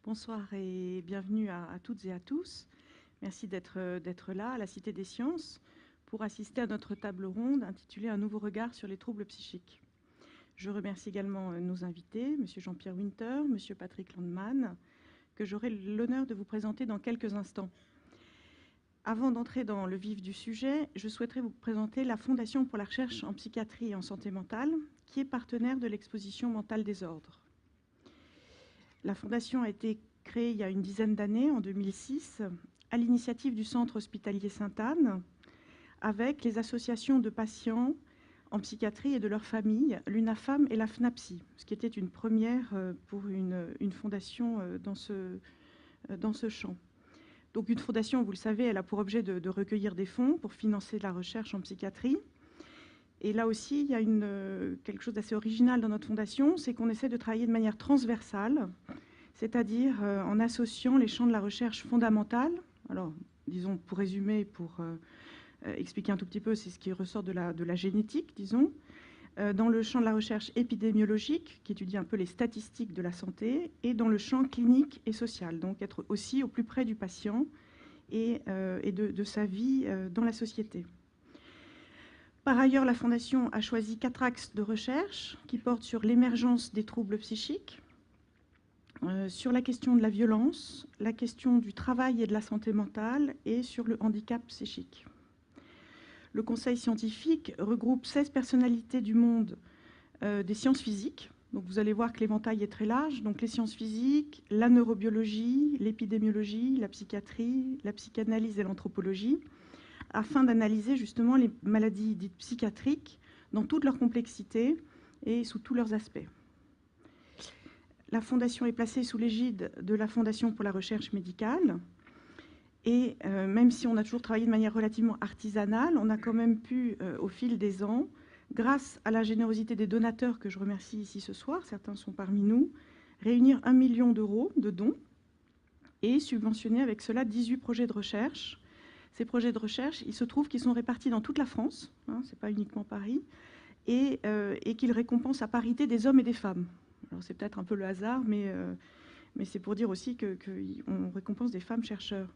Bonsoir et bienvenue à toutes et à tous. Merci d'être là à la Cité des Sciences pour assister à notre table ronde intitulée « Un nouveau regard sur les troubles psychiques ». Je remercie également nos invités, M. Jean-Pierre Winter, M. Patrick Landman, que j'aurai l'honneur de vous présenter dans quelques instants. Avant d'entrer dans le vif du sujet, je souhaiterais vous présenter la Fondation pour la recherche en psychiatrie et en santé mentale, qui est partenaire de l'exposition Mental Désordre. La Fondation a été créée il y a une dizaine d'années, en 2006, à l'initiative du Centre hospitalier Sainte-Anne, avec les associations de patients en psychiatrie et de leurs familles, l'UNAFAM et la FNAPSI, ce qui était une première pour une fondation dans ce champ. Donc une fondation, vous le savez, elle a pour objet de recueillir des fonds pour financer la recherche en psychiatrie. Et là aussi, il y a quelque chose d'assez original dans notre fondation, c'est qu'on essaie de travailler de manière transversale, c'est-à-dire en associant les champs de la recherche fondamentale. Alors, disons, pour résumer, pour expliquer un tout petit peu, c'est ce qui ressort de la génétique, disons, dans le champ de la recherche épidémiologique, qui étudie un peu les statistiques de la santé, et dans le champ clinique et social, donc être aussi au plus près du patient et de sa vie dans la société. Par ailleurs, la Fondation a choisi 4 axes de recherche qui portent sur l'émergence des troubles psychiques, sur la question de la violence, la question du travail et de la santé mentale et sur le handicap psychique. Le conseil scientifique regroupe 16 personnalités du monde des sciences physiques. Donc vous allez voir que l'éventail est très large. Donc les sciences physiques, la neurobiologie, l'épidémiologie, la psychiatrie, la psychanalyse et l'anthropologie, afin d'analyser justement les maladies dites psychiatriques dans toute leur complexité et sous tous leurs aspects. La Fondation est placée sous l'égide de la Fondation pour la recherche médicale. Et même si on a toujours travaillé de manière relativement artisanale, on a quand même pu, au fil des ans, grâce à la générosité des donateurs que je remercie ici ce soir, certains sont parmi nous, réunir 1 million d'euros de dons et subventionner avec cela 18 projets de recherche. Ces projets de recherche, il se trouve qu'ils sont répartis dans toute la France, hein, ce n'est pas uniquement Paris, et qu'ils récompensent à parité des hommes et des femmes. Alors c'est peut-être un peu le hasard, mais c'est pour dire aussi qu'on récompense des femmes chercheurs.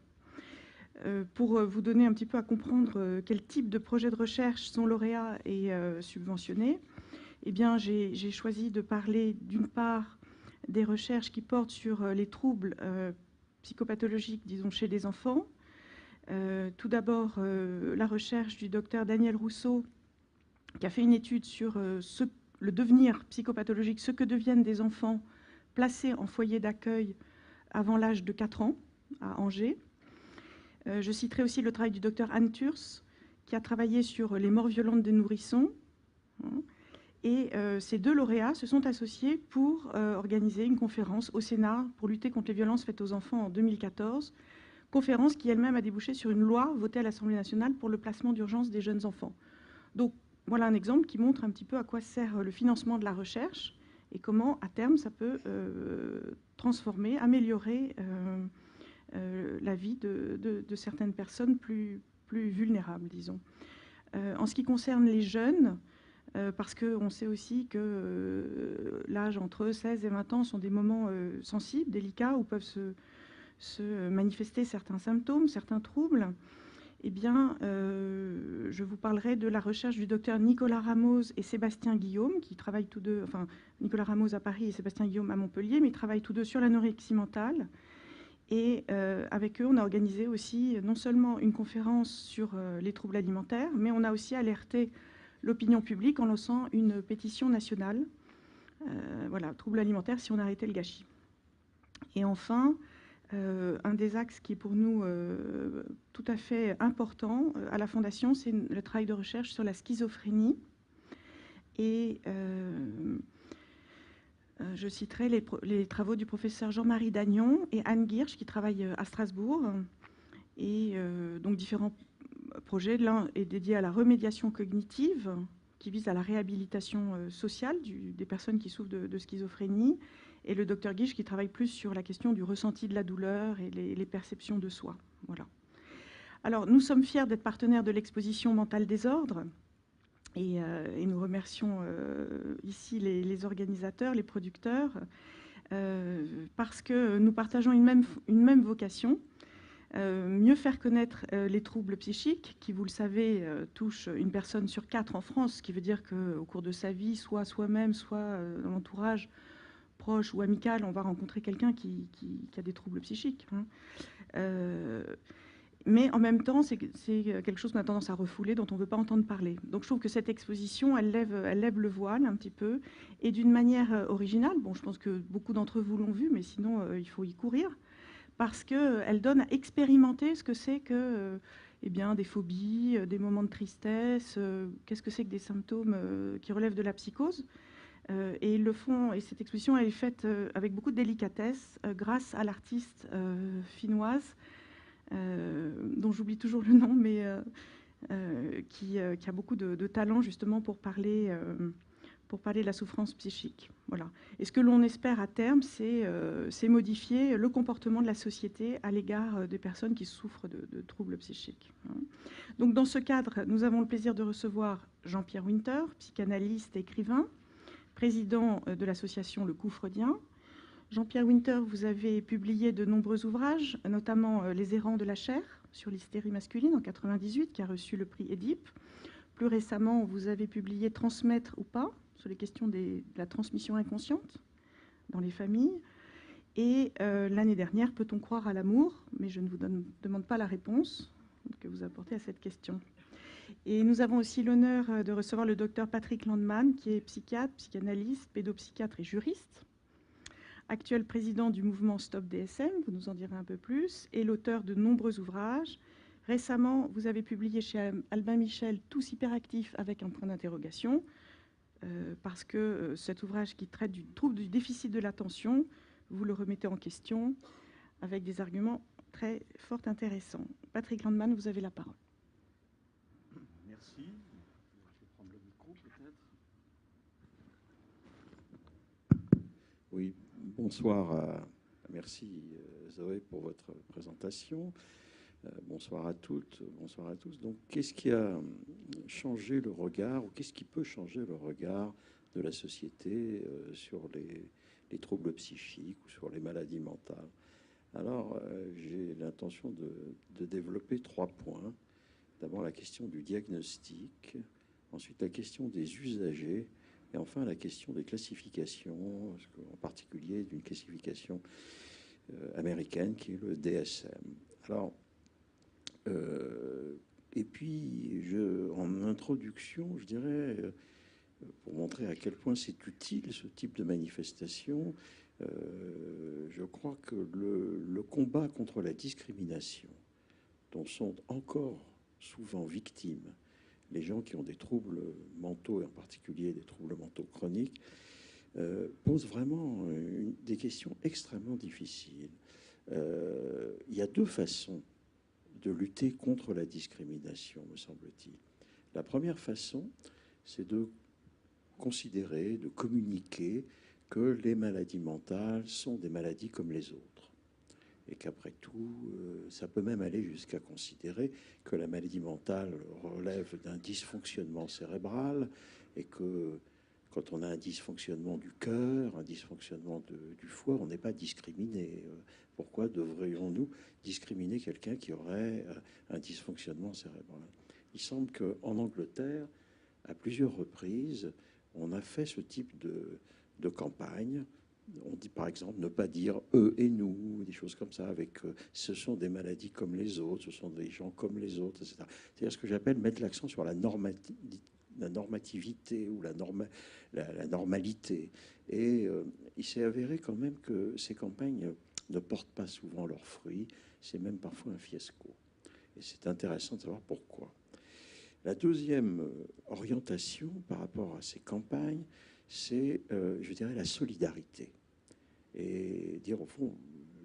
Pour vous donner un petit peu à comprendre quel type de projets de recherche sont lauréats et subventionnés, eh bien, j'ai choisi de parler d'une part des recherches qui portent sur les troubles psychopathologiques, disons, chez les enfants. Tout d'abord, la recherche du docteur Daniel Rousseau, qui a fait une étude sur le devenir psychopathologique, ce que deviennent des enfants placés en foyer d'accueil avant l'âge de 4 ans à Angers. Je citerai aussi le travail du docteur Anne Thurs, qui a travaillé sur les morts violentes des nourrissons. Et ces 2 lauréats se sont associés pour organiser une conférence au Sénat pour lutter contre les violences faites aux enfants en 2014, conférence qui elle-même a débouché sur une loi votée à l'Assemblée nationale pour le placement d'urgence des jeunes enfants. Donc voilà un exemple qui montre un petit peu à quoi sert le financement de la recherche et comment, à terme, ça peut transformer, améliorer la vie de certaines personnes plus vulnérables, disons. En ce qui concerne les jeunes, parce qu'on sait aussi que l'âge entre 16 et 20 ans sont des moments sensibles, délicats, où peuvent se manifester certains symptômes, certains troubles, eh bien, je vous parlerai de la recherche du docteur Nicolas Ramos et Sébastien Guillaume, qui travaillent tous deux, enfin, Nicolas Ramos à Paris et Sébastien Guillaume à Montpellier, mais ils travaillent tous deux sur l'anorexie mentale. Et avec eux, on a organisé aussi non seulement une conférence sur les troubles alimentaires, mais on a aussi alerté l'opinion publique en lançant une pétition nationale. Voilà, troubles alimentaires, si on arrêtait le gâchis. Et enfin, un des axes qui est pour nous tout à fait important à la Fondation, c'est le travail de recherche sur la schizophrénie. Et je citerai les travaux du professeur Jean-Marie Dagnon et Anne Girsch, qui travaillent à Strasbourg. Et donc différents projets. L'un est dédié à la remédiation cognitive, qui vise à la réhabilitation sociale des personnes qui souffrent de schizophrénie. Et le docteur Girsch, qui travaille plus sur la question du ressenti de la douleur et les perceptions de soi. Voilà. Alors, nous sommes fiers d'être partenaires de l'exposition Mental Désordre. Et nous remercions ici les organisateurs, les producteurs. parce que nous partageons une même vocation, mieux faire connaître les troubles psychiques, qui, vous le savez, touchent une personne sur 4 en France, ce qui veut dire qu'au cours de sa vie, soit soi-même, soit dans l'entourage proche ou amical, on va rencontrer quelqu'un qui a des troubles psychiques. Hein. Mais en même temps, c'est quelque chose qu'on a tendance à refouler, dont on ne veut pas entendre parler. Donc je trouve que cette exposition, elle lève le voile un petit peu, et d'une manière originale. Bon, je pense que beaucoup d'entre vous l'ont vu, mais sinon, il faut y courir, parce qu'elle donne à expérimenter ce que c'est que eh bien, des phobies, des moments de tristesse, qu'est-ce que c'est que des symptômes qui relèvent de la psychose. Et ils le font, et cette exposition elle est faite avec beaucoup de délicatesse grâce à l'artiste finnoise, dont j'oublie toujours le nom, mais qui a beaucoup de talent justement pour parler de la souffrance psychique. Voilà. Et ce que l'on espère à terme, c'est modifier le comportement de la société à l'égard des personnes qui souffrent de troubles psychiques. Hein. Donc dans ce cadre, nous avons le plaisir de recevoir Jean-Pierre Winter, psychanalyste et écrivain, président de l'association Le Coup Freudien. Jean-Pierre Winter, vous avez publié de nombreux ouvrages, notamment Les errants de la chair, sur l'hystérie masculine en 1998, qui a reçu le prix Édipe. Plus récemment, vous avez publié Transmettre ou pas, sur les questions de la transmission inconsciente dans les familles. Et l'année dernière, Peut-on croire à l'amour? Mais je ne vous demande pas la réponse que vous apportez à cette question. Et nous avons aussi l'honneur de recevoir le docteur Patrick Landman, qui est psychiatre, psychanalyste, pédopsychiatre et juriste, actuel président du mouvement Stop DSM, vous nous en direz un peu plus, et l'auteur de nombreux ouvrages. Récemment, vous avez publié chez Albin Michel « Tous hyperactifs » avec un point d'interrogation, parce que cet ouvrage qui traite du trouble du déficit de l'attention, vous le remettez en question avec des arguments très fort intéressants. Patrick Landman, vous avez la parole. Merci. Je vais prendre le micro peut-être. Oui, bonsoir. Merci Zoé pour votre présentation. Bonsoir à toutes, bonsoir à tous. Donc, qu'est-ce qui a changé le regard, ou qu'est-ce qui peut changer le regard de la société sur les troubles psychiques ou sur les maladies mentales? Alors, j'ai l'intention de développer 3 points. D'abord, la question du diagnostic, ensuite la question des usagers, et enfin la question des classifications, en particulier d'une classification américaine qui est le DSM. Alors, et puis, en introduction, je dirais, pour montrer à quel point c'est utile ce type de manifestation, je crois que le combat contre la discrimination, dont sont encore souvent victimes les gens qui ont des troubles mentaux, et en particulier des troubles mentaux chroniques, pose vraiment des questions extrêmement difficiles. Il y a 2 façons de lutter contre la discrimination, me semble-t-il. La première façon, c'est de considérer, de communiquer que les maladies mentales sont des maladies comme les autres. Et qu'après tout, ça peut même aller jusqu'à considérer que la maladie mentale relève d'un dysfonctionnement cérébral, et que quand on a un dysfonctionnement du cœur, un dysfonctionnement du foie, on n'est pas discriminé. Pourquoi devrions-nous discriminer quelqu'un qui aurait un dysfonctionnement cérébral? Il semble qu'en Angleterre, à plusieurs reprises, on a fait ce type de campagne. On dit par exemple ne pas dire eux et nous, des choses comme ça, avec ce sont des maladies comme les autres, ce sont des gens comme les autres, etc. C'est-à-dire ce que j'appelle mettre l'accent sur la normativité ou la normalité. Et il s'est avéré quand même que ces campagnes ne portent pas souvent leurs fruits, c'est même parfois un fiasco. Et c'est intéressant de savoir pourquoi. La deuxième orientation par rapport à ces campagnes, c'est, je dirais, la solidarité. Et dire, au fond,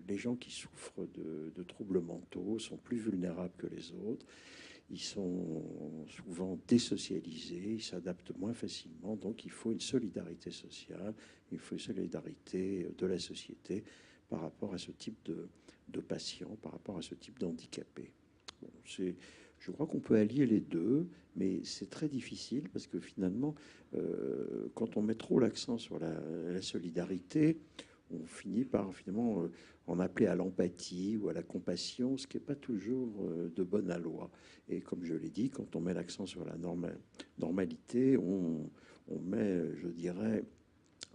les gens qui souffrent de troubles mentaux sont plus vulnérables que les autres. Ils sont souvent désocialisés, ils s'adaptent moins facilement. Donc, il faut une solidarité sociale, il faut une solidarité de la société par rapport à ce type de patients, par rapport à ce type d'handicapés. Bon, je crois qu'on peut allier les deux, mais c'est très difficile parce que finalement, quand on met trop l'accent sur la solidarité, on finit par finalement en appeler à l'empathie ou à la compassion, ce qui n'est pas toujours de bonne loi. Et comme je l'ai dit, quand on met l'accent sur la normalité, on met, je dirais,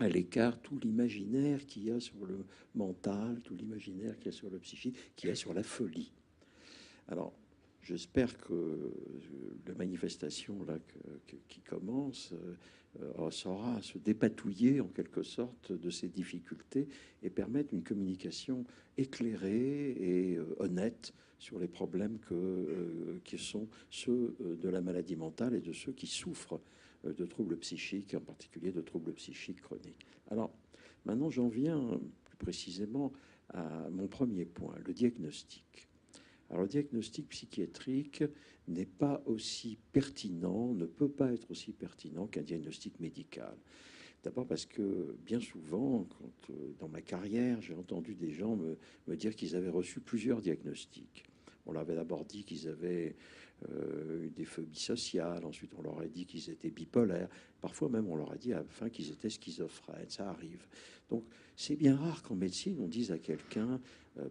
à l'écart tout l'imaginaire qu'il y a sur le mental, tout l'imaginaire qu'il y a sur le psychique, qu'il y a sur la folie. Alors, j'espère que la manifestation là, qui commence saura se dépatouiller en quelque sorte de ces difficultés et permettre une communication éclairée et honnête sur les problèmes qui sont ceux de la maladie mentale et de ceux qui souffrent de troubles psychiques, en particulier de troubles psychiques chroniques. Alors, maintenant, j'en viens plus précisément à mon premier point, le diagnostic. Alors, le diagnostic psychiatrique n'est pas aussi pertinent, ne peut pas être aussi pertinent qu'un diagnostic médical. D'abord parce que bien souvent, dans ma carrière, j'ai entendu des gens me dire qu'ils avaient reçu plusieurs diagnostics. On leur avait d'abord dit qu'ils avaient des phobies sociales, ensuite on leur a dit qu'ils étaient bipolaires, parfois même on leur a dit à la fin qu'ils étaient schizophrènes, ça arrive. Donc c'est bien rare qu'en médecine on dise à quelqu'un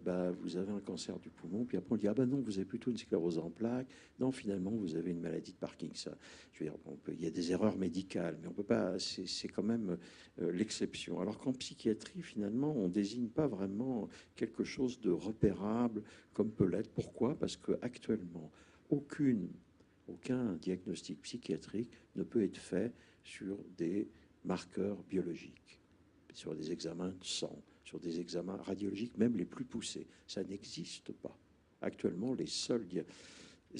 bah, vous avez un cancer du poumon, puis après on dit ah ben non, vous avez plutôt une sclérose en plaques, non finalement vous avez une maladie de Parkinson. Je veux dire, il y a des erreurs médicales, mais on peut pas, c'est quand même l'exception. Alors qu'en psychiatrie, finalement, on désigne pas vraiment quelque chose de repérable comme peut l'être. Pourquoi? Parce que actuellement, aucun diagnostic psychiatrique ne peut être fait sur des marqueurs biologiques, sur des examens de sang, sur des examens radiologiques, même les plus poussés. Ça n'existe pas. Actuellement, les seuls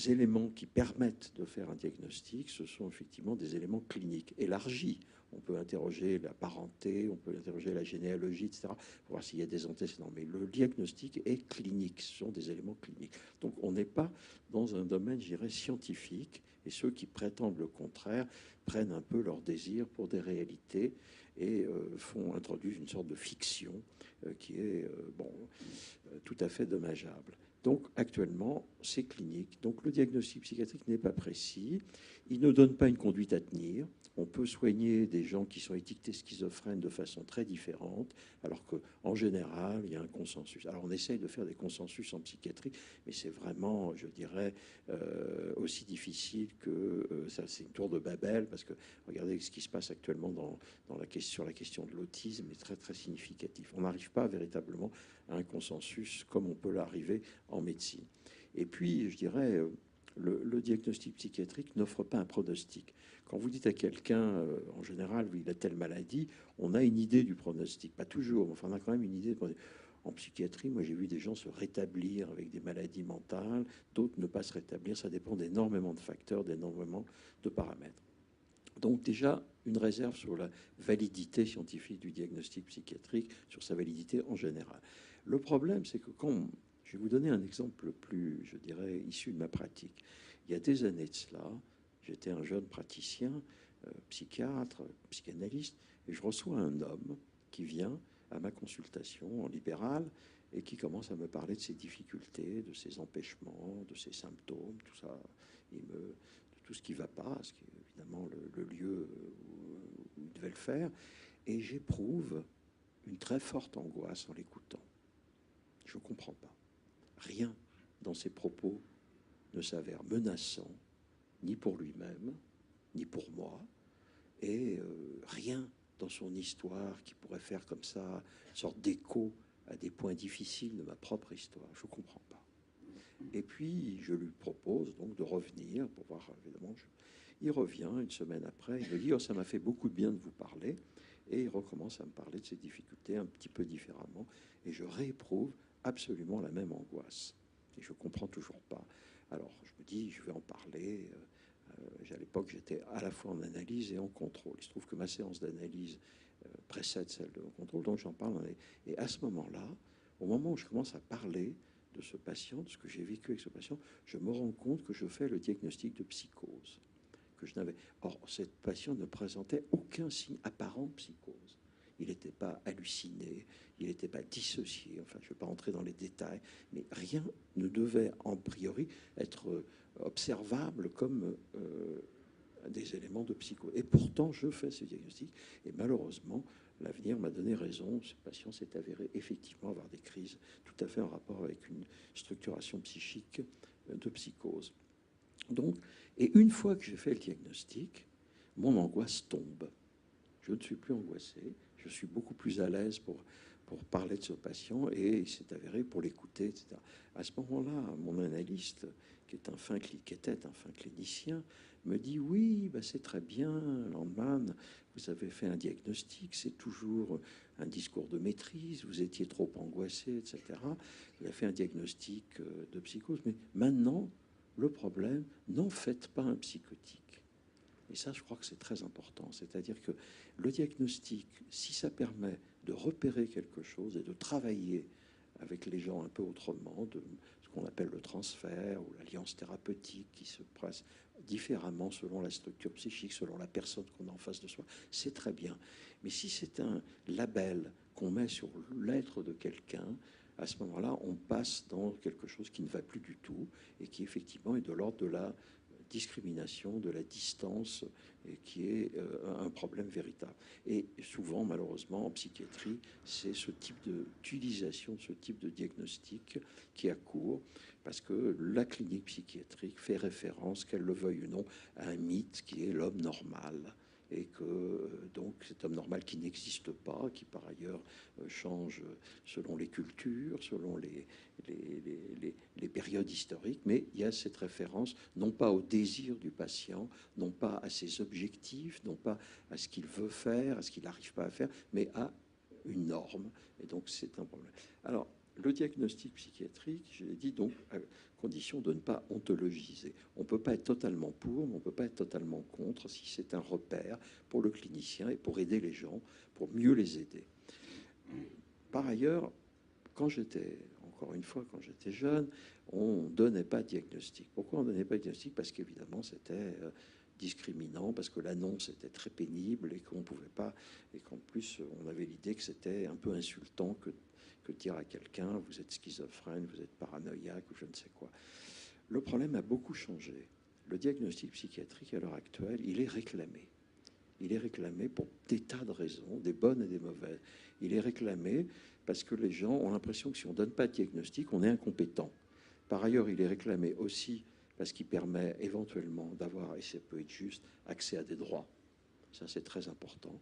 éléments qui permettent de faire un diagnostic, ce sont effectivement des éléments cliniques élargis. On peut interroger la parenté, on peut interroger la généalogie, etc., pour voir s'il y a des antécédents. Mais le diagnostic est clinique, ce sont des éléments cliniques. Donc on n'est pas dans un domaine, je dirais, scientifique, et ceux qui prétendent le contraire prennent un peu leur désir pour des réalités et introduisent une sorte de fiction qui est tout à fait dommageable. Donc actuellement, c'est clinique. Donc le diagnostic psychiatrique n'est pas précis. Il ne donne pas une conduite à tenir. On peut soigner des gens qui sont étiquetés schizophrènes de façon très différente, alors qu'en général, il y a un consensus. Alors on essaye de faire des consensus en psychiatrie, mais c'est vraiment, je dirais, aussi difficile que ça. C'est une tour de Babel, parce que regardez ce qui se passe actuellement sur la question de l'autisme est très très significatif. On n'arrive pas véritablement à un consensus comme on peut l'arriver en médecine. Et puis, je dirais, le diagnostic psychiatrique n'offre pas un pronostic. Quand vous dites à quelqu'un, en général, il a telle maladie, on a une idée du pronostic. Pas toujours, mais enfin, on a quand même une idée. En psychiatrie, moi, j'ai vu des gens se rétablir avec des maladies mentales, d'autres ne pas se rétablir. Ça dépend d'énormément de facteurs, d'énormément de paramètres. Donc déjà, une réserve sur la validité scientifique du diagnostic psychiatrique, sur sa validité en général. Le problème, c'est que je vais vous donner un exemple plus, je dirais, issu de ma pratique. Il y a des années de cela, j'étais un jeune praticien, psychiatre, psychanalyste, et je reçois un homme qui vient à ma consultation en libéral et qui commence à me parler de ses difficultés, de ses empêchements, de ses symptômes, tout ça, de tout ce qui ne va pas, ce qui est évidemment le lieu où il devait le faire, et j'éprouve une très forte angoisse en l'écoutant. Je ne comprends pas. Rien dans ses propos ne s'avère menaçant, ni pour lui-même, ni pour moi, et rien dans son histoire qui pourrait faire comme ça une sorte d'écho à des points difficiles de ma propre histoire. Je ne comprends pas. Et puis, je lui propose donc de revenir pour voir, évidemment. Il revient une semaine après, il me dit « Oh, ça m'a fait beaucoup de bien de vous parler ». Et il recommence à me parler de ses difficultés un petit peu différemment. Et je rééprouve absolument la même angoisse. Et je ne comprends toujours pas. Alors, je me dis, je vais en parler. À l'époque, j'étais à la fois en analyse et en contrôle. Il se trouve que ma séance d'analyse précède celle de contrôle, donc j'en parle. Et à ce moment-là, au moment où je commence à parler de ce patient, de ce que j'ai vécu avec ce patient, je me rends compte que je fais le diagnostic de psychose. Or, cette patient ne présentait aucun signe apparent de psychose. Il n'était pas halluciné, il n'était pas dissocié, enfin je ne vais pas entrer dans les détails, mais rien ne devait en priori être observable comme des éléments de psychose. Et pourtant, je fais ce diagnostic, et malheureusement, l'avenir m'a donné raison. Ce patient s'est avéré effectivement avoir des crises tout à fait en rapport avec une structuration psychique de psychose. Donc, et une fois que j'ai fait le diagnostic, mon angoisse tombe. Je ne suis plus angoissé, je suis beaucoup plus à l'aise pour parler de ce patient et il s'est avéré pour l'écouter, etc. À ce moment-là, mon analyste, qui était un fin clinicien, me dit oui, bah c'est très bien, Landman, vous avez fait un diagnostic, c'est toujours un discours de maîtrise, vous étiez trop angoissé, etc. Vous avez fait un diagnostic de psychose, mais maintenant, le problème, n'en faites pas un psychotique. Et ça, je crois que c'est très important. C'est-à-dire que le diagnostic, si ça permet de repérer quelque chose et de travailler avec les gens un peu autrement, de ce qu'on appelle le transfert ou l'alliance thérapeutique qui se passe différemment selon la structure psychique, selon la personne qu'on a en face de soi, c'est très bien. Mais si c'est un label qu'on met sur l'être de quelqu'un, à ce moment-là, on passe dans quelque chose qui ne va plus du tout et qui effectivement est de l'ordre de la discrimination, de la distance, et qui est un problème véritable. Et souvent, malheureusement, en psychiatrie, c'est ce type d'utilisation, ce type de diagnostic qui accourt, parce que la clinique psychiatrique fait référence, qu'elle le veuille ou non, à un mythe qui est l'homme normal. Et que donc cet homme normal qui n'existe pas, qui par ailleurs change selon les cultures, selon les périodes historiques, mais il y a cette référence non pas au désir du patient, non pas à ses objectifs, non pas à ce qu'il veut faire, à ce qu'il n'arrive pas à faire, mais à une norme. Et donc c'est un problème. Alors, le diagnostic psychiatrique, je l'ai dit, donc, à condition de ne pas ontologiser. On ne peut pas être totalement pour, mais on ne peut pas être totalement contre si c'est un repère pour le clinicien et pour aider les gens, pour mieux les aider. Par ailleurs, encore une fois, quand j'étais jeune, on ne donnait pas de diagnostic. Pourquoi on ne donnait pas de diagnostic? Parce qu'évidemment, c'était discriminant, parce que l'annonce était très pénible et qu'on ne pouvait pas, et qu'en plus, on avait l'idée que c'était un peu insultant que de dire à quelqu'un, vous êtes schizophrène, vous êtes paranoïaque, ou je ne sais quoi. Le problème a beaucoup changé. Le diagnostic psychiatrique, à l'heure actuelle, il est réclamé. Il est réclamé pour des tas de raisons, des bonnes et des mauvaises. Il est réclamé parce que les gens ont l'impression que si on ne donne pas de diagnostic, on est incompétent. Par ailleurs, il est réclamé aussi parce qu'il permet éventuellement d'avoir, et ça peut être juste, accès à des droits. Ça, c'est très important.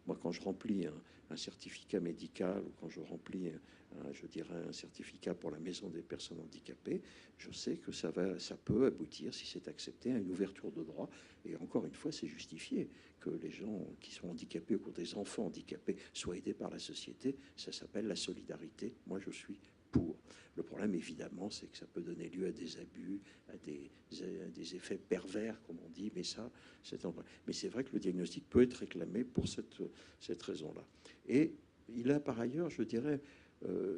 Moi, quand je remplis un certificat médical ou quand je remplis, je dirais, un certificat pour la maison des personnes handicapées, je sais que ça peut aboutir, si c'est accepté, à une ouverture de droit. Et encore une fois, c'est justifié que les gens qui sont handicapés ou que des enfants handicapés soient aidés par la société. Ça s'appelle la solidarité. Moi, je suis pour. Le problème, évidemment, c'est que ça peut donner lieu à des abus, à des effets pervers, comme on dit, mais ça, mais c'est vrai que le diagnostic peut être réclamé pour cette raison-là. Et il a par ailleurs, je dirais,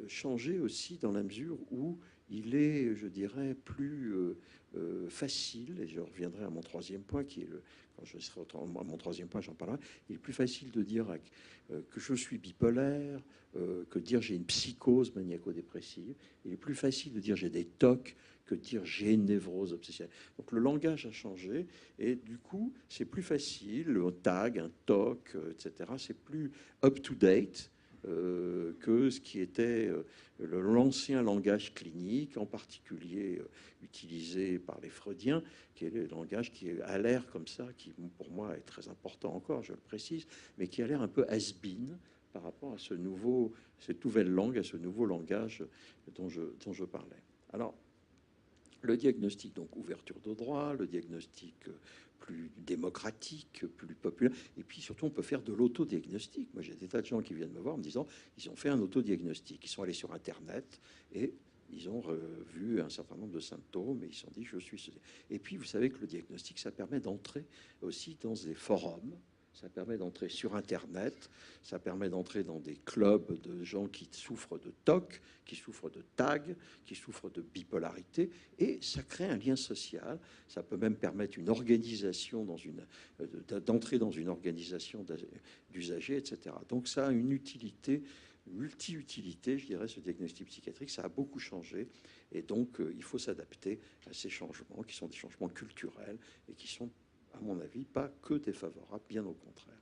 changé aussi dans la mesure où il est, je dirais, plus facile, et je reviendrai à mon troisième point, qui est quand je serai à mon troisième point, j'en parlerai, il est plus facile de dire que je suis bipolaire, que de dire j'ai une psychose maniaco-dépressive. Il est plus facile de dire j'ai des TOC que de dire j'ai une névrose obsessionnelle. Donc le langage a changé et du coup c'est plus facile, un tag, un TOC, etc. C'est plus up-to-date que ce qui était l'ancien langage clinique, en particulier utilisé par les freudiens, qui est le langage qui a l'air comme ça, qui pour moi est très important encore, je le précise, mais qui a l'air un peu has-been par rapport à cette nouvelle langue, à ce nouveau langage dont je parlais. Alors, le diagnostic, donc ouverture de droit, le diagnostic plus démocratique, plus populaire, et puis surtout on peut faire de l'autodiagnostic. Moi j'ai des tas de gens qui viennent me voir en me disant ils ont fait un autodiagnostic, ils sont allés sur Internet et ils ont vu un certain nombre de symptômes et ils se sont dit je suis ceci. Et puis vous savez que le diagnostic ça permet d'entrer aussi dans des forums. Ça permet d'entrer sur Internet, ça permet d'entrer dans des clubs de gens qui souffrent de TOC, qui souffrent de TAG, qui souffrent de bipolarité, et ça crée un lien social. Ça peut même permettre une organisation, d'entrer dans une organisation d'usagers, etc. Donc ça a une utilité, une multi-utilité, je dirais, ce diagnostic psychiatrique. Ça a beaucoup changé, et donc il faut s'adapter à ces changements, qui sont des changements culturels, et qui sont à mon avis, pas que défavorable, bien au contraire.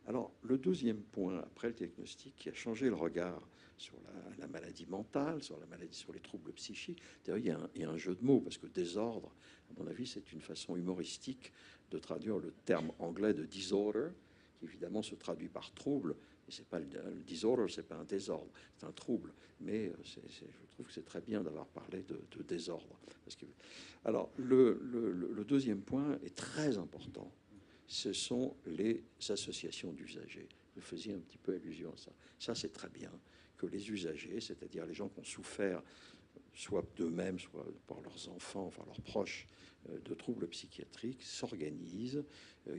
Alors, le deuxième point, après le diagnostic, qui a changé le regard sur la maladie mentale, sur la maladie, sur les troubles psychiques. D'ailleurs, il y a un jeu de mots, parce que désordre, à mon avis, c'est une façon humoristique de traduire le terme anglais de disorder, qui évidemment se traduit par trouble. Et c'est pas le disorder, c'est pas un désordre, c'est un trouble. Mais je trouve que c'est très bien d'avoir parlé de désordre. Parce que, alors, le deuxième point est très important. Ce sont les associations d'usagers. Vous faisiez un petit peu allusion à ça. Ça, c'est très bien que les usagers, c'est-à-dire les gens qui ont souffert, soit d'eux-mêmes, soit par leurs enfants, enfin leurs proches, de troubles psychiatriques, s'organisent,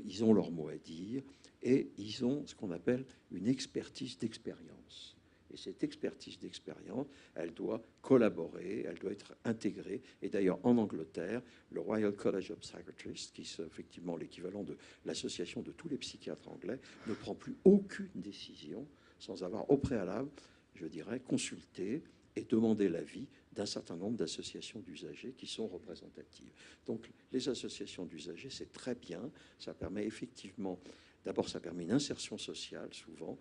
ils ont leur mot à dire, et ils ont ce qu'on appelle une expertise d'expérience. Et cette expertise d'expérience, elle doit collaborer, elle doit être intégrée. Et d'ailleurs, en Angleterre, le Royal College of Psychiatrists, qui est effectivement l'équivalent de l'association de tous les psychiatres anglais, ne prend plus aucune décision sans avoir au préalable, je dirais, consulté et demandé l'avis d'un certain nombre d'associations d'usagers qui sont représentatives. Donc, les associations d'usagers, c'est très bien. Ça permet effectivement... D'abord, ça permet une insertion sociale, souvent,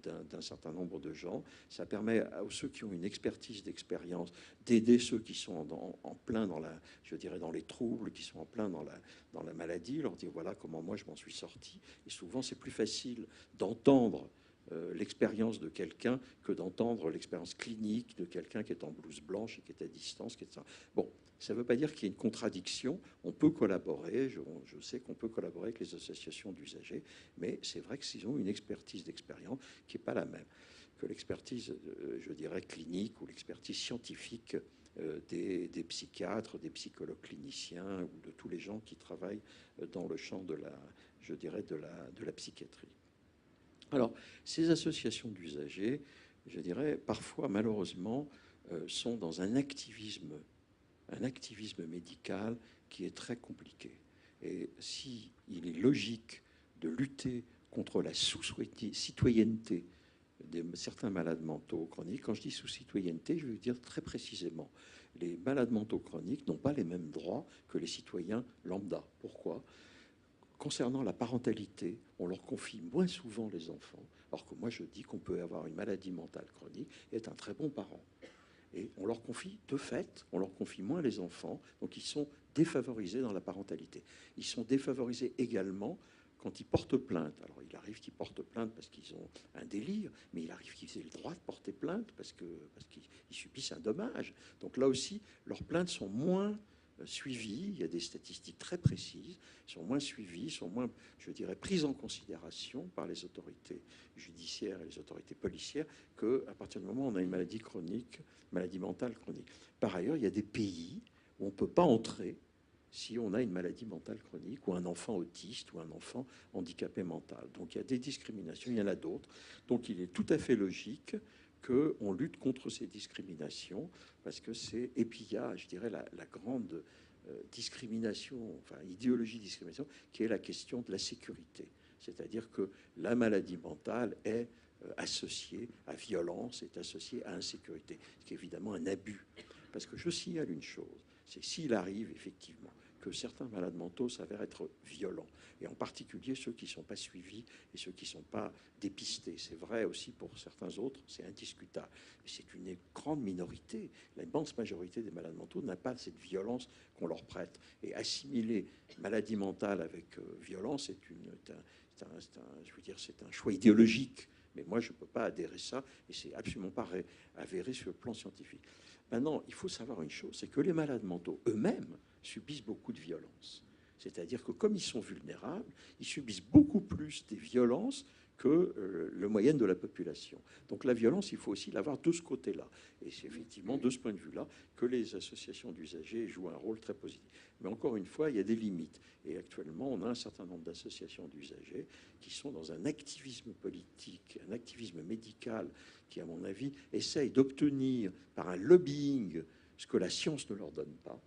d'un certain nombre de gens. Ça permet à ceux qui ont une expertise d'expérience d'aider ceux qui sont en plein dans la, je dirais, dans les troubles, qui sont en plein dans la maladie, leur dire voilà comment moi je m'en suis sorti. Et souvent, c'est plus facile d'entendre l'expérience de quelqu'un que d'entendre l'expérience clinique de quelqu'un qui est en blouse blanche et qui est à distance. Bon, ça ne veut pas dire qu'il y ait une contradiction. On peut collaborer. Je sais qu'on peut collaborer avec les associations d'usagers, mais c'est vrai que s'ils ont une expertise d'expérience qui n'est pas la même que l'expertise, je dirais, clinique ou l'expertise scientifique des psychiatres, des psychologues cliniciens ou de tous les gens qui travaillent dans le champ de la, je dirais, de la psychiatrie. Alors, ces associations d'usagers, je dirais, parfois, malheureusement, sont dans un activisme médical qui est très compliqué. Et si il est logique de lutter contre la sous-citoyenneté de certains malades mentaux chroniques, quand je dis sous-citoyenneté, je veux dire très précisément, les malades mentaux chroniques n'ont pas les mêmes droits que les citoyens lambda. Pourquoi ? Concernant la parentalité, on leur confie moins souvent les enfants, alors que moi je dis qu'on peut avoir une maladie mentale chronique et être un très bon parent. Et on leur confie, de fait, on leur confie moins les enfants, donc ils sont défavorisés dans la parentalité. Ils sont défavorisés également quand ils portent plainte. Alors il arrive qu'ils portent plainte parce qu'ils ont un délire, mais il arrive qu'ils aient le droit de porter plainte parce qu'ils subissent un dommage. Donc là aussi, leurs plaintes sont moins suivis, il y a des statistiques très précises, sont moins suivis, sont moins, je dirais, prises en considération par les autorités judiciaires et les autorités policières qu'à partir du moment où on a une maladie chronique, maladie mentale chronique. Par ailleurs, il y a des pays où on ne peut pas entrer si on a une maladie mentale chronique ou un enfant autiste ou un enfant handicapé mental. Donc il y a des discriminations, il y en a d'autres. Donc il est tout à fait logique qu'on lutte contre ces discriminations, parce que c'est... Et puis il y a, je dirais, la grande discrimination, enfin idéologie de discrimination, qui est la question de la sécurité. C'est-à-dire que la maladie mentale est associée à violence, est associée à insécurité, ce qui est évidemment un abus. Parce que je signale une chose, c'est que s'il arrive effectivement que certains malades mentaux s'avèrent être violents, et en particulier ceux qui ne sont pas suivis et ceux qui ne sont pas dépistés. C'est vrai aussi pour certains autres, c'est indiscutable. Mais c'est une grande minorité. L'immense majorité des malades mentaux n'a pas cette violence qu'on leur prête. Et assimiler maladie mentale avec violence, c'est un choix idéologique. Mais moi, je ne peux pas adhérer à ça, et c'est absolument pas avéré sur le plan scientifique. Maintenant, il faut savoir une chose, c'est que les malades mentaux eux-mêmes subissent beaucoup de violences. C'est-à-dire que comme ils sont vulnérables, ils subissent beaucoup plus des violences que le moyenne de la population. Donc la violence, il faut aussi l'avoir de ce côté-là. Et c'est effectivement de ce point de vue-là que les associations d'usagers jouent un rôle très positif. Mais encore une fois, il y a des limites. Et actuellement, on a un certain nombre d'associations d'usagers qui sont dans un activisme politique, un activisme médical qui, à mon avis, essaye d'obtenir par un lobbying ce que la science ne leur donne pas,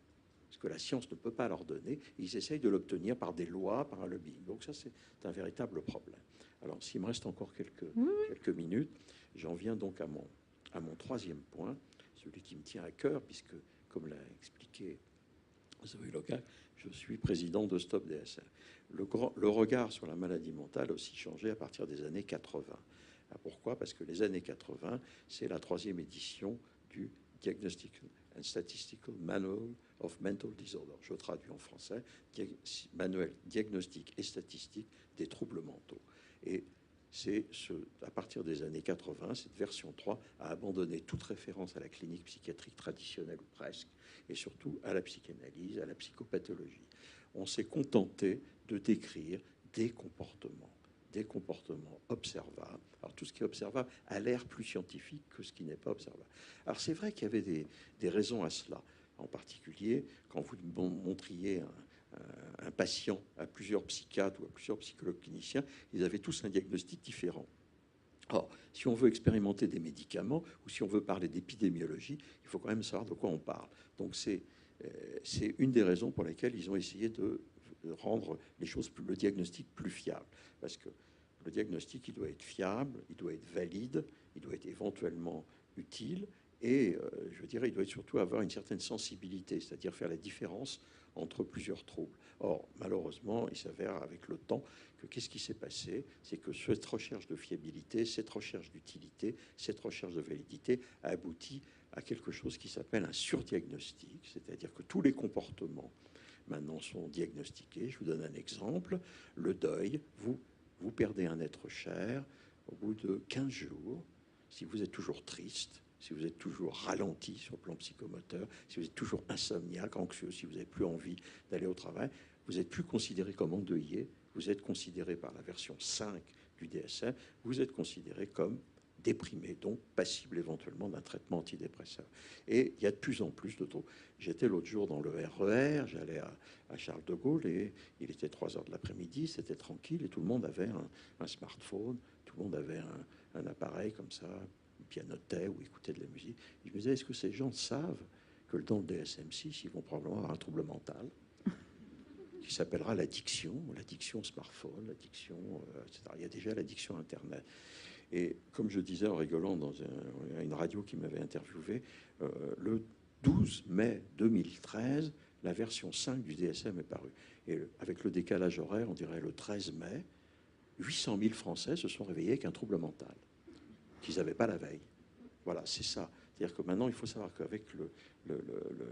ce que la science ne peut pas leur donner, et ils essayent de l'obtenir par des lois, par un lobbying. Donc ça, c'est un véritable problème. Alors, s'il me reste encore quelques minutes, j'en viens donc à mon troisième point, celui qui me tient à cœur, puisque, comme l'a expliqué Zoé Loca, je suis président de Stop DSM. Le regard sur la maladie mentale a aussi changé à partir des années 80. Pourquoi? Parce que les années 80, c'est la 3e édition du Diagnostic and Statistical Manual of Mental Disorder. Je traduis en français, manuel diagnostique et statistique des troubles mentaux. Et c'est à partir des années 80, cette version 3 a abandonné toute référence à la clinique psychiatrique traditionnelle ou presque, et surtout à la psychanalyse, à la psychopathologie. On s'est contenté de décrire des comportements observables. Alors tout ce qui est observable a l'air plus scientifique que ce qui n'est pas observable. Alors c'est vrai qu'il y avait des raisons à cela. En particulier, quand vous montriez un patient à plusieurs psychiatres ou à plusieurs psychologues cliniciens, ils avaient tous un diagnostic différent. Or, si on veut expérimenter des médicaments ou si on veut parler d'épidémiologie, il faut quand même savoir de quoi on parle. Donc c'est une des raisons pour lesquelles ils ont essayé de rendre les choses, le diagnostic plus fiable. Parce que le diagnostic, il doit être fiable, il doit être valide, il doit être éventuellement utile, et je dirais, il doit surtout avoir une certaine sensibilité, c'est-à-dire faire la différence entre plusieurs troubles. Or, malheureusement, il s'avère avec le temps que qu'est-ce qui s'est passé? C'est que cette recherche de fiabilité, cette recherche d'utilité, cette recherche de validité a abouti à quelque chose qui s'appelle un surdiagnostic, c'est-à-dire que tous les comportements maintenant sont diagnostiqués. Je vous donne un exemple. Le deuil, vous perdez un être cher au bout de 15 jours. Si vous êtes toujours triste, si vous êtes toujours ralenti sur le plan psychomoteur, si vous êtes toujours insomniaque, anxieux, si vous n'avez plus envie d'aller au travail, vous n'êtes plus considéré comme endeuillé, vous êtes considéré par la version 5 du DSM, vous êtes considéré comme déprimé, donc passible éventuellement d'un traitement antidépresseur. Et il y a de plus en plus de taux. J'étais l'autre jour dans le RER, j'allais à Charles de Gaulle et il était 3 heures de l'après-midi, c'était tranquille et tout le monde avait un smartphone, tout le monde avait un appareil comme ça, pianotait ou écoutait de la musique. Et je me disais, est-ce que ces gens savent que dans le DSM-6, ils vont probablement avoir un trouble mental qui s'appellera l'addiction au smartphone, l'addiction, etc. Il y a déjà l'addiction Internet. Et comme je disais en rigolant dans une radio qui m'avait interviewé, le 12 mai 2013, la version 5 du DSM est parue. Et avec le décalage horaire, on dirait le 13 mai, 800 000 Français se sont réveillés avec un trouble mental qu'ils n'avaient pas la veille. Voilà, c'est ça. C'est-à-dire que maintenant, il faut savoir qu'avec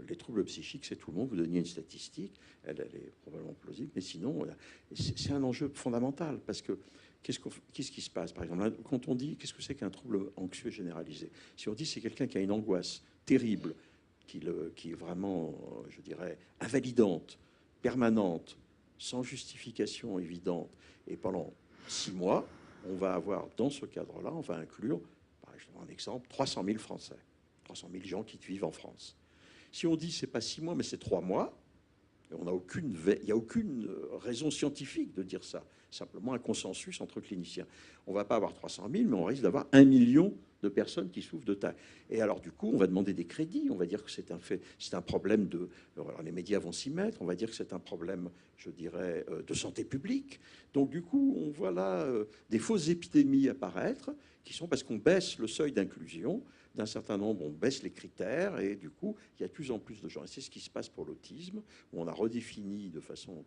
les troubles psychiques, c'est tout le monde. Vous donniez une statistique, elle est probablement plausible, mais sinon, c'est un enjeu fondamental parce que qu'est-ce qui se passe? Par exemple, quand on dit qu'est-ce que c'est qu'un trouble anxieux généralisé, si on dit c'est quelqu'un qui a une angoisse terrible, qui est vraiment, je dirais, invalidante, permanente, sans justification évidente, et pendant 6 mois, on va avoir, dans ce cadre-là, on va inclure, par exemple, un exemple, 300 000 Français, 300 000 gens qui vivent en France. Si on dit c'est pas 6 mois, mais c'est 3 mois, il n'y a aucune raison scientifique de dire ça. Simplement un consensus entre cliniciens. On ne va pas avoir 300 000, mais on risque d'avoir 1 million de personnes qui souffrent de taille. Et alors, du coup, on va demander des crédits. On va dire que c'est un problème de... Alors, les médias vont s'y mettre. On va dire que c'est un problème, je dirais, de santé publique. Donc, du coup, on voit là des fausses épidémies apparaître qui sont parce qu'on baisse le seuil d'inclusion d'un certain nombre, on baisse les critères et du coup, il y a de plus en plus de gens. Et c'est ce qui se passe pour l'autisme, où on a redéfini de façon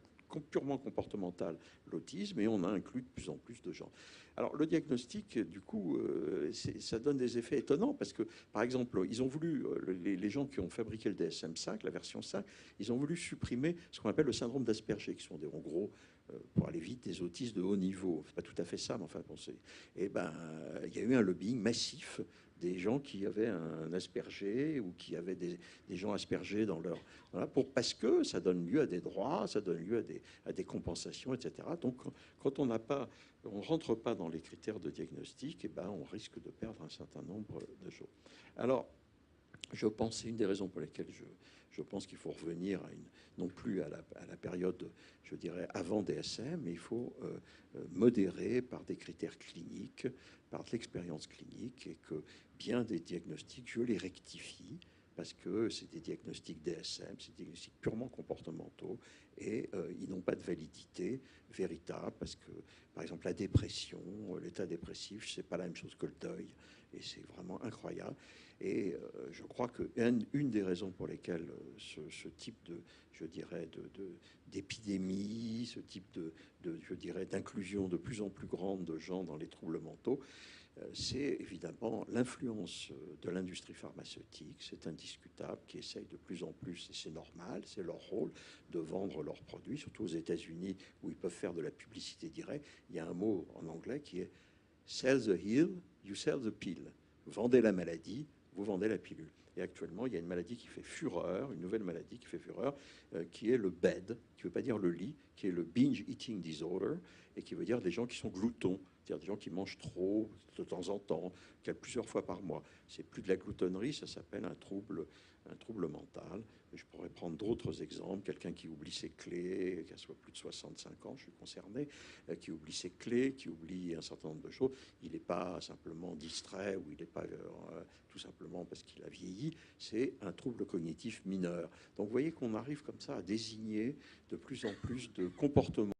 purement comportementale l'autisme et on a inclus de plus en plus de gens. Alors le diagnostic, du coup, ça donne des effets étonnants parce que, par exemple, ils ont voulu, les gens qui ont fabriqué le DSM-5, la version 5, ils ont voulu supprimer ce qu'on appelle le syndrome d'Asperger, qui sont en gros, pour aller vite, des autistes de haut niveau. C'est pas tout à fait ça, mais enfin, bon, et ben, il y a eu un lobbying massif des gens qui avaient un Asperger ou qui avaient des gens aspergés dans leur... Voilà, parce que ça donne lieu à des droits, ça donne lieu à des compensations, etc. Donc, quand on ne rentre pas dans les critères de diagnostic, eh ben, on risque de perdre un certain nombre de choses. Alors, je pense, c'est une des raisons pour lesquelles je pense qu'il faut revenir non plus à la période, je dirais, avant DSM, mais il faut modérer par des critères cliniques, par de l'expérience clinique, et que bien des diagnostics, je les rectifie, parce que c'est des diagnostics DSM, c'est des diagnostics purement comportementaux, et ils n'ont pas de validité véritable, parce que, par exemple, la dépression, l'état dépressif, c'est pas la même chose que le deuil, et c'est vraiment incroyable. Et je crois que une des raisons pour lesquelles ce type de, je dirais, d'épidémie, ce type je dirais, d'inclusion de plus en plus grande de gens dans les troubles mentaux, c'est évidemment l'influence de l'industrie pharmaceutique, c'est indiscutable, qui essaye de plus en plus, et c'est normal, c'est leur rôle, de vendre leurs produits, surtout aux États-Unis où ils peuvent faire de la publicité directe. Il y a un mot en anglais qui est sell the pill, you sell the pill. Vendez la maladie, vous vendez la pilule. Et actuellement, il y a une maladie qui fait fureur, une nouvelle maladie qui fait fureur, qui est le BED, qui ne veut pas dire le lit, qui est le binge eating disorder, et qui veut dire des gens qui sont gloutons, c'est-à-dire des gens qui mangent trop de temps en temps, plusieurs fois par mois. C'est plus de la gloutonnerie, ça s'appelle un trouble mental. Je pourrais prendre d'autres exemples. Quelqu'un qui oublie ses clés, qui a soit plus de 65 ans, je suis concerné, qui oublie ses clés, qui oublie un certain nombre de choses. Il n'est pas simplement distrait ou il n'est pas tout simplement parce qu'il a vieilli. C'est un trouble cognitif mineur. Donc vous voyez qu'on arrive comme ça à désigner de plus en plus de comportements